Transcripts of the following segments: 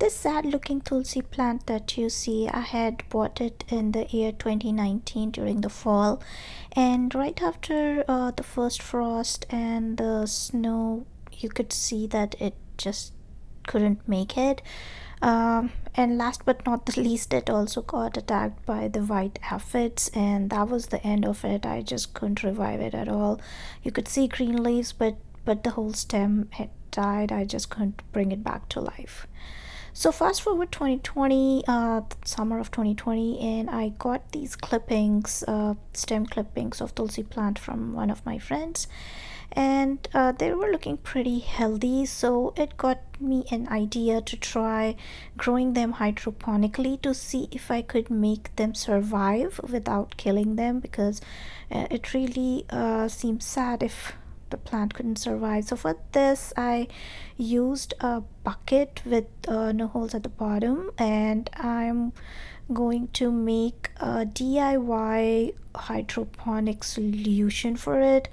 This sad looking Tulsi plant that you see, I had bought it in the year 2019 during the fall, and right after the first frost and the snow, you could see that it just couldn't make it. And last but not the least, it also got attacked by the white aphids, and that was the end of it. I just couldn't revive it at all. You could see green leaves, but the whole stem had died. I just couldn't bring it back to life. So fast forward 2020, summer of 2020, and I got these clippings, stem clippings of Tulsi plant from one of my friends, and they were looking pretty healthy. So it got me an idea to try growing them hydroponically to see if I could make them survive without killing them, because it really seems sad if the plant couldn't survive. So for this, I used a bucket with no holes at the bottom, and I'm going to make a DIY hydroponic solution for it.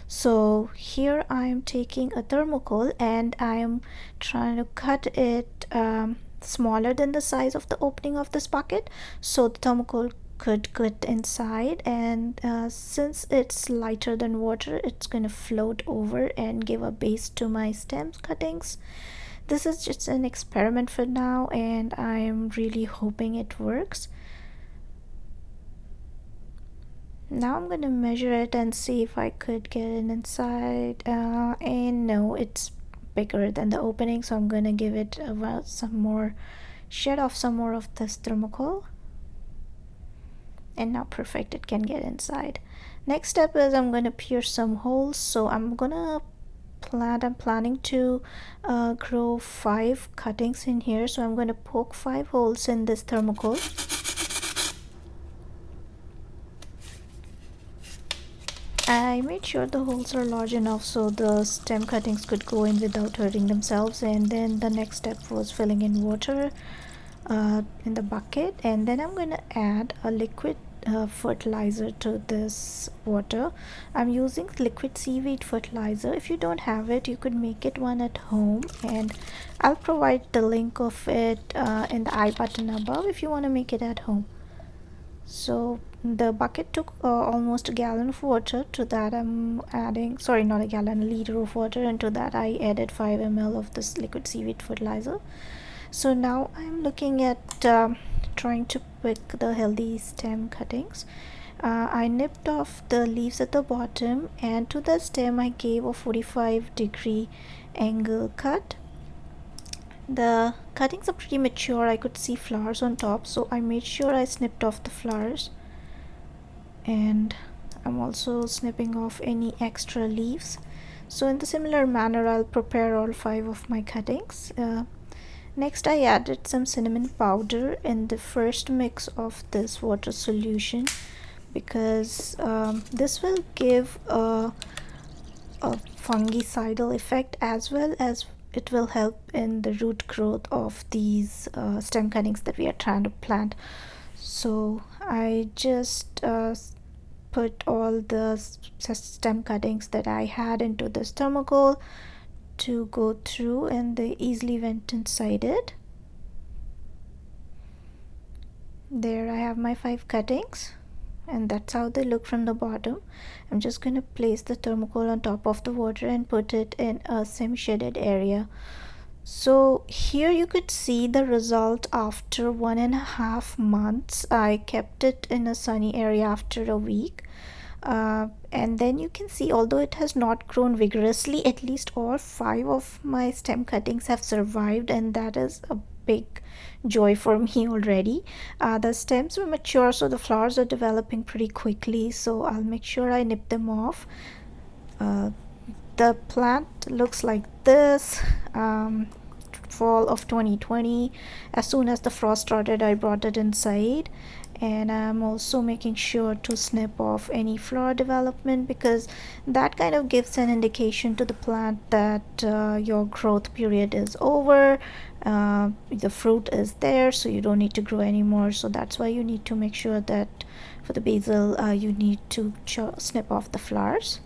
So here I am taking a thermocol and I am trying to cut it smaller than the size of the opening of this bucket, so the thermocol could get inside, and since it's lighter than water, it's gonna float over and give a base to my stem cuttings. This is just an experiment for now, and I'm really hoping it works. Now I'm gonna measure it and see if I could get it inside, and no, it's bigger than the opening, so I'm gonna give it some more, shed off some more of this thermocol. And now perfect, it can get inside. Next step is I'm going to pierce some holes. So I'm planning to grow 5 cuttings in here, so I'm going to poke 5 holes in this thermocol. I made sure the holes are large enough so the stem cuttings could go in without hurting themselves, and then the next step was filling in water in the bucket, and then I'm going to add a liquid fertilizer to this water. I'm using liquid seaweed fertilizer. If you don't have it, you could make it one at home, and I'll provide the link of it in the I button above if you want to make it at home. So the bucket took almost a gallon of water. To that I'm adding, sorry, not a gallon, a liter of water, and to that I added 5 ml of this liquid seaweed fertilizer. So now I'm looking at trying to pick the healthy stem cuttings. I nipped off the leaves at the bottom, and to the stem I gave a 45-degree angle cut. The cuttings are pretty mature. I could see flowers on top, so I made sure I snipped off the flowers, and I'm also snipping off any extra leaves. So in the similar manner, I'll prepare all 5 of my cuttings. Next, I added some cinnamon powder in the first mix of this water solution, because this will give a fungicidal effect, as well as it will help in the root growth of these stem cuttings that we are trying to plant. So I just put all the stem cuttings that I had into this thermocol to go through, and they easily went inside it. There I have my 5 cuttings, and that's how they look from the bottom. I'm just going to place the thermocol on top of the water and put it in a semi-shaded area. So here you could see the result after 1.5 months. I kept it in a sunny area after a week. And then you can see, although it has not grown vigorously, at least all 5 of my stem cuttings have survived, and that is a big joy for me already. The stems were mature, so the flowers are developing pretty quickly, so I'll make sure I nip them off. The plant looks like this. Fall of 2020, as soon as the frost started, I brought it inside, and I'm also making sure to snip off any flower development, because that kind of gives an indication to the plant that your growth period is over. The fruit is there, so you don't need to grow anymore. So that's why you need to make sure that for the basil you need to snip off the flowers.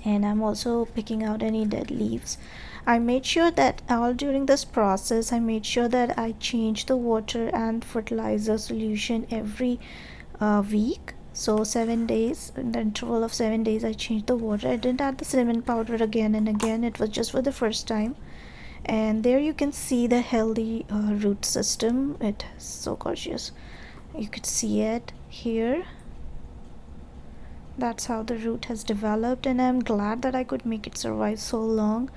And I'm also picking out any dead leaves. I made sure that all during this process I made sure that I change the water and fertilizer solution every week. So 7 days, in the interval of 7 days, I changed the water. I didn't add the cinnamon powder again and again. It was just for the first time. And there you can see the healthy root system. It is so gorgeous. You could see it here. That's how the root has developed, and I'm glad that I could make it survive so long.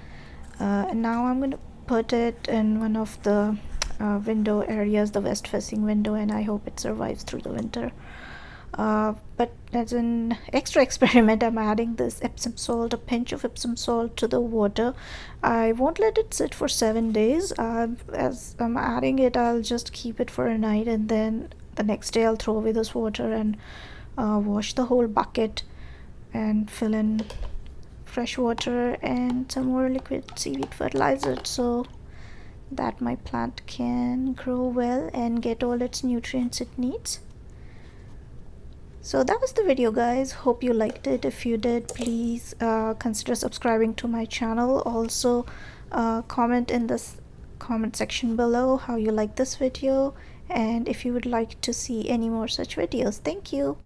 And now I'm going to put it in one of the window areas, the west facing window, and I hope it survives through the winter. But as an extra experiment, I'm adding this Epsom salt, a pinch of Epsom salt to the water. I won't let it sit for 7 days. As I'm adding it, I'll just keep it for a night, and then the next day I'll throw away this water and wash the whole bucket and fill in fresh water and some more liquid seaweed fertilizer so that my plant can grow well and get all its nutrients it needs. So that was the video, guys. Hope you liked it. If you did, please consider subscribing to my channel. Also comment in this comment section below how you like this video and if you would like to see any more such videos. Thank you.